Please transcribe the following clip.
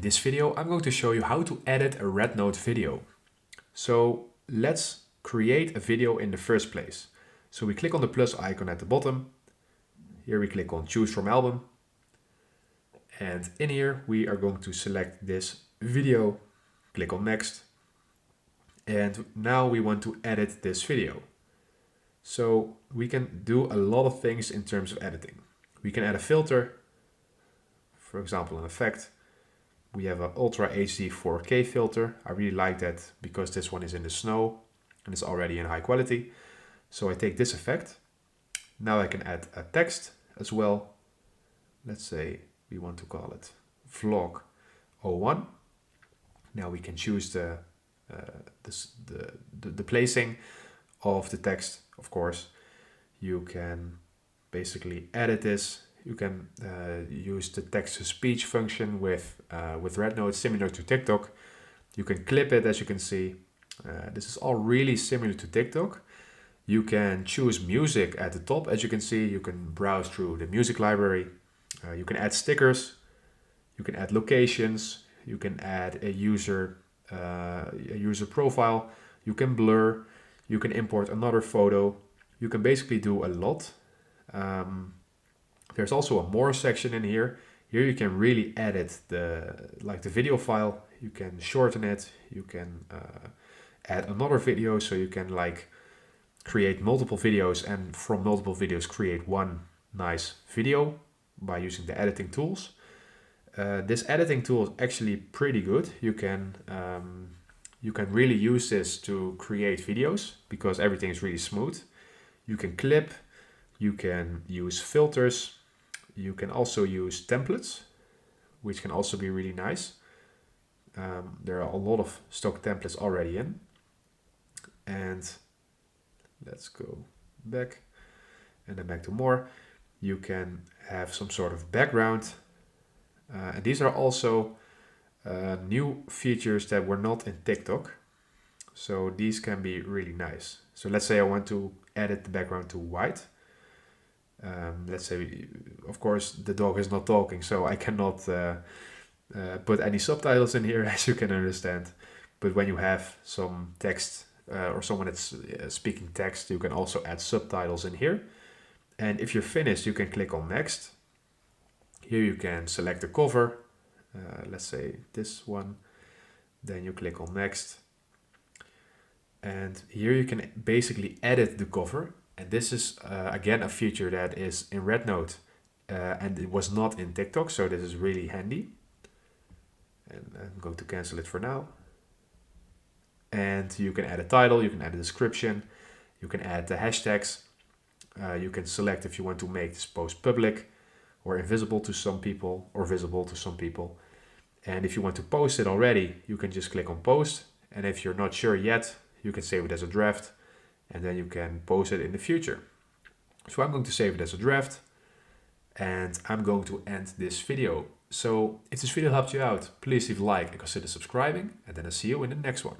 In this video, I'm going to show you how to edit a RedNote video. So let's create a video in the first place. So we click on the plus icon at the bottom. Here we click on choose from album. And in here, we are going to select this video, click on next. And now we want to edit this video. So we can do a lot of things in terms of editing. We can add a filter, for example, an effect. We have an Ultra HD 4K filter. I really like that because this one is in the snow and it's already in high quality. So I take this effect. Now I can add a text as well. Let's say we want to call it vlog 01. Now we can choose the placing of the text. Of course, you can basically edit this. You can use the text-to-speech function with RedNote, similar to TikTok. You can clip it, as you can see. This is all really similar to TikTok. You can choose music at the top, as you can see. You can browse through the music library. You can add stickers. You can add locations. You can add a user profile. You can blur. You can import another photo. You can basically do a lot. There's also a more section in here. Here you can really edit the video file. You can shorten it. You can add another video, so you can create multiple videos and from multiple videos create one nice video by using the editing tools. This editing tool is actually pretty good. You can really use this to create videos because everything is really smooth. You can clip. You can use filters. You can also use templates, which can also be really nice. There are a lot of stock templates already in. And let's go back and then back to more. You can have some sort of background. And these are also new features that were not in TikTok. So these can be really nice. So let's say I want to edit the background to white. Let's say, of course, the dog is not talking, so I cannot put any subtitles in here, as you can understand. But when you have some text or someone that's speaking text, you can also add subtitles in here. And if you're finished, you can click on next. Here you can select the cover. Let's say this one. Then you click on next. And here you can basically edit the cover. And this is, again, a feature that is in RedNote and it was not in TikTok. So this is really handy. And I'm going to cancel it for now. And you can add a title, you can add a description, you can add the hashtags. You can select if you want to make this post public or invisible to some people or visible to some people. And if you want to post it already, you can just click on post. And if you're not sure yet, you can save it as a draft. And then you can post it in the future. So I'm going to save it as a draft. And I'm going to end this video. So if this video helped you out, please leave a like and consider subscribing. And then I'll see you in the next one.